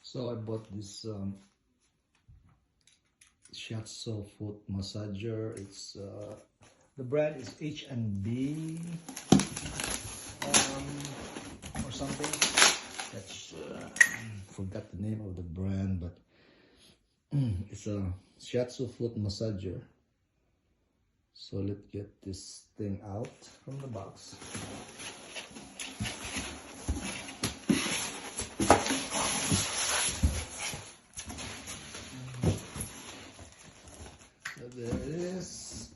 So I bought this Shiatsu foot massager. It's the brand is H&B or something. That's forgot the name of the brand, but it's a Shiatsu foot massager. So let's get this thing out from the box. So there it is.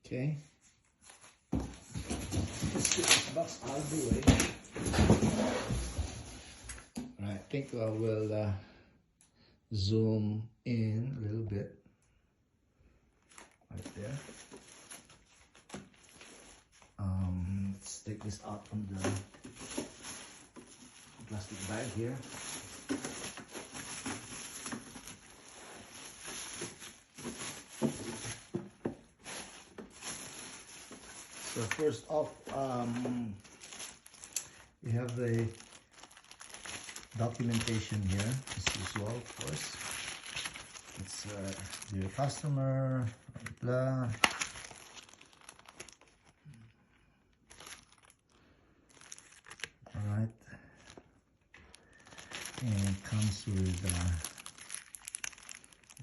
Okay. Let's get this box out of the way. Alright, I think I will zoom in a little bit. Right there. Let's take this out from the plastic bag here. So first off, we have the documentation here, as usual, of course. It's dear customer, blah. All right, and it comes with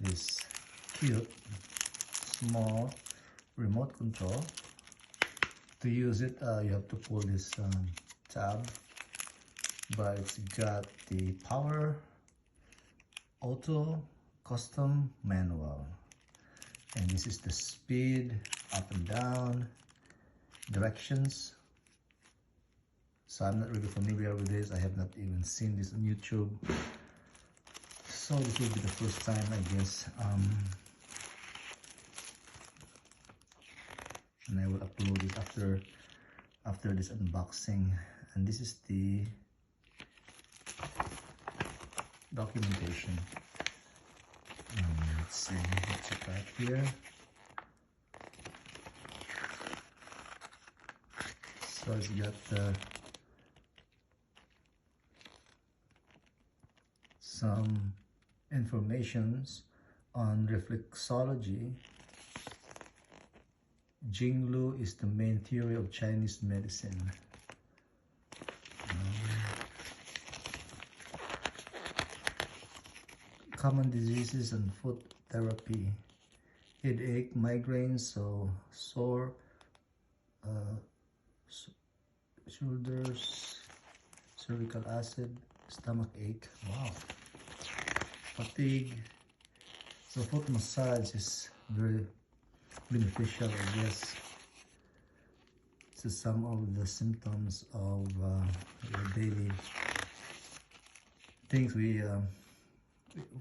this cute small remote control. To use it, you have to pull this tab, but it's got the power, auto, custom, manual, and this is the speed, up and down, directions. So I'm not really familiar with this. I have not even seen this on YouTube, so this will be the first time, I guess. And I will upload it after this unboxing. And this is the documentation. Let's see, let's check right here. So it's got some informations on reflexology. Jinglu is the main theory of Chinese medicine. Common diseases and foot therapy. Headache, migraines, so sore shoulders, cervical acid, stomach ache. Wow. Fatigue. So foot massage is very beneficial, I guess. This is some of the symptoms of your daily things we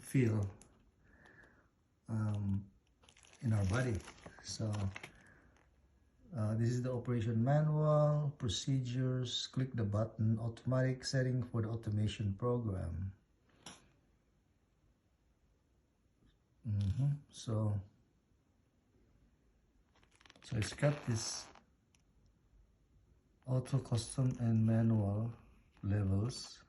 feel in our body. So this is the operation manual, procedures, click the button, automatic setting for the automation program. So it's got this auto, custom, and manual levels.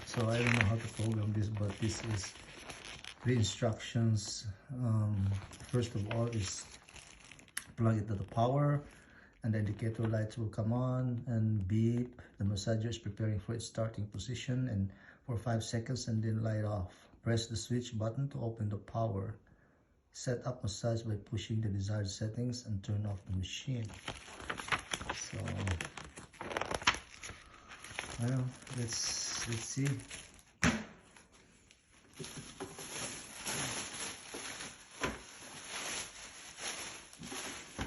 So I don't know how to program this, but this is the instructions. First of all is plug it to the power, and the indicator lights will come on and beep. The massager is preparing for its starting position and for 5 seconds, and then light off. Press the switch button to open the power. Set up massage by pushing the desired settings and turn off the machine. So, well, let's see.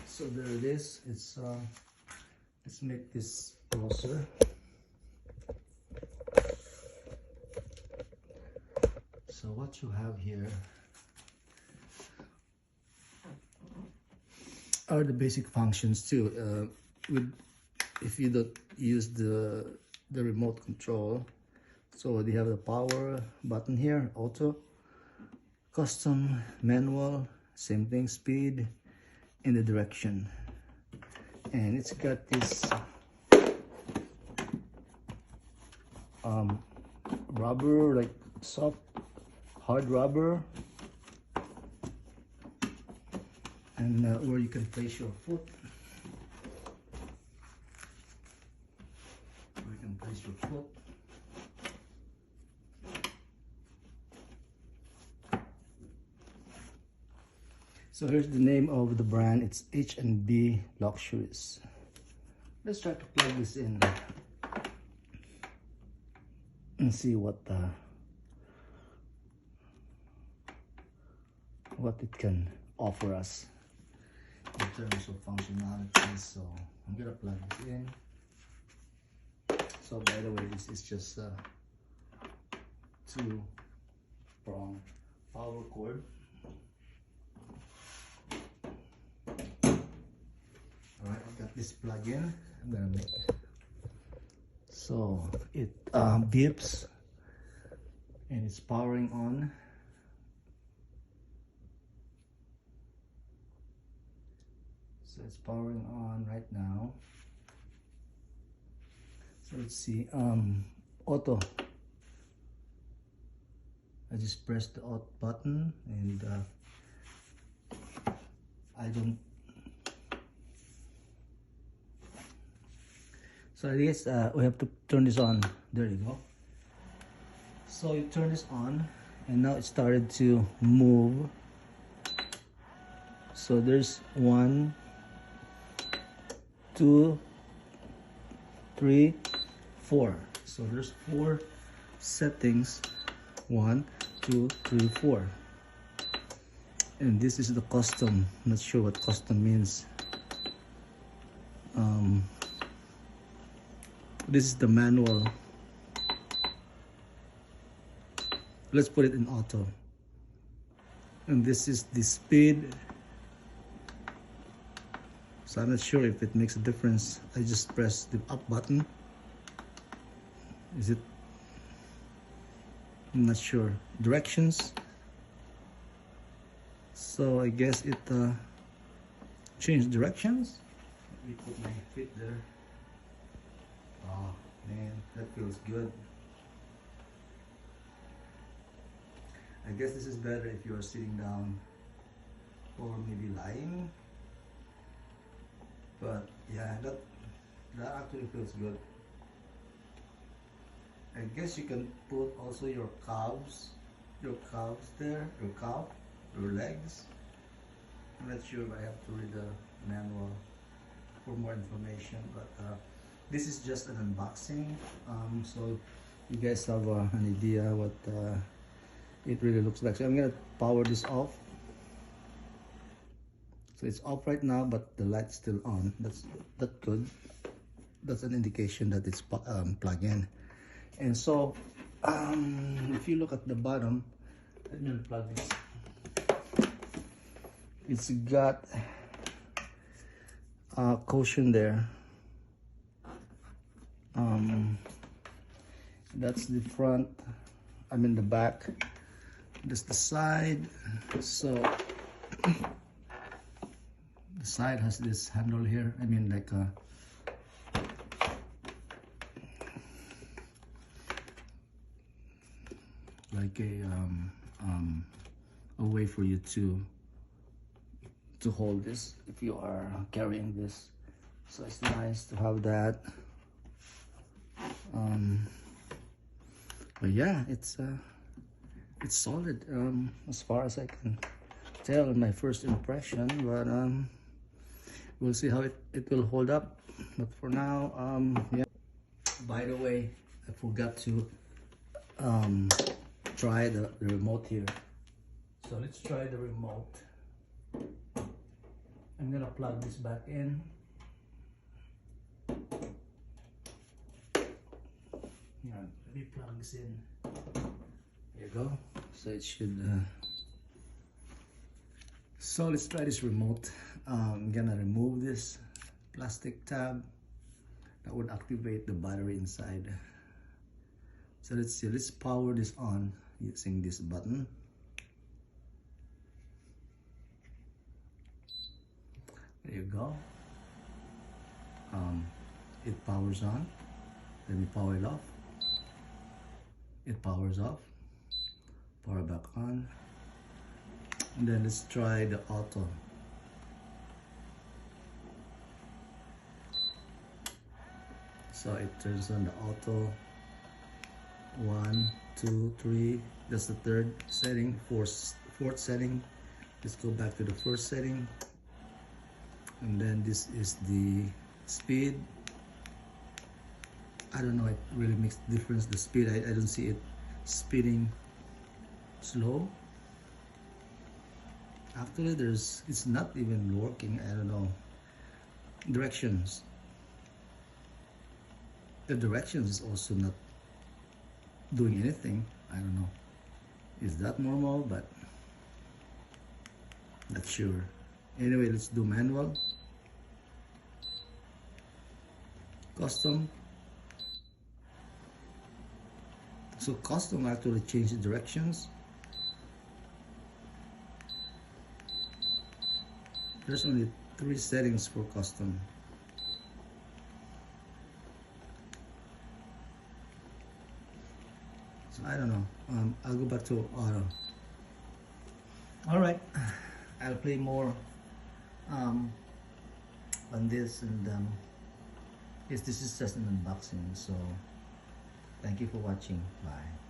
So there it is. It's let's make this closer. So what you have here are the basic functions too. If you don't use the remote control So they have the power button here, auto, custom, manual, same thing, speed, and the direction. And it's got this rubber, like soft, hard rubber, and where you can place your foot. Where you can place your foot. So here's the name of the brand. It's H&B Luxuries. Let's try to plug this in and see what it can offer us in terms of functionality. So I'm gonna plug this in. So by the way, this is just a 2-prong power cord. Alright, I got this plug in. I'm gonna make it. So it beeps and it's powering on. So it's powering on right now. So let's see, auto. I just pressed the auto button and I don't. So I guess we have to turn this on. There you go. So you turn this on and now it started to move. So there's 1, 2, 3, 4. So there's 4 settings. 1, 2, 3, 4. And this is the custom. Not sure what custom means. This is the manual. Let's put it in auto. And this is the speed. So I'm not sure if it makes a difference. I just press the up button. Is it? I'm not sure. Directions. So I guess it changed directions. Let me put my feet there. Oh man, that feels good. I guess this is better if you are sitting down or maybe lying. But yeah, that actually feels good. I guess you can put also your calves there, your calf, your legs. I'm not sure if I have to read the manual for more information, but this is just an unboxing, so you guys have an idea what it really looks like. So I'm gonna power this off. So it's off right now, but the light's still on. That's good. That's an indication that it's plugged in. And so if you look at the bottom, let me unplug this. It's got a cushion there. That's the front, I mean the back. That's the side. So the side has this handle here, I mean like a way for you to hold this if you are carrying this. So it's nice to have that. But yeah, it's solid as far as I can tell in my first impression, but we'll see how it will hold up. But for now, yeah. By the way, I forgot to try the remote here. So let's try the remote. I'm gonna plug this back in. Yeah, let me plug this in. There you go. So it should. So let's try this remote. I'm gonna remove this plastic tab that would activate the battery inside. So let's see, let's power this on using this button. There you go. It powers on. Let me power it off. It powers off. Power back on. And then let's try the auto. So it turns on the auto. 1, 2, 3. That's the third setting. Fourth setting. Let's go back to the first setting. And then this is the speed. I don't know, it really makes a difference. The speed, I don't see it speeding slow. Actually, it's not even working. I don't know. Directions. The directions is also not doing anything. I don't know. Is that normal? But not sure. Anyway, let's do manual. Custom. So custom actually change the directions. There's only 3 settings for custom. So I don't know. I'll go back to auto. All right, I'll play more on this, and this is just an unboxing. So thank you for watching. Bye.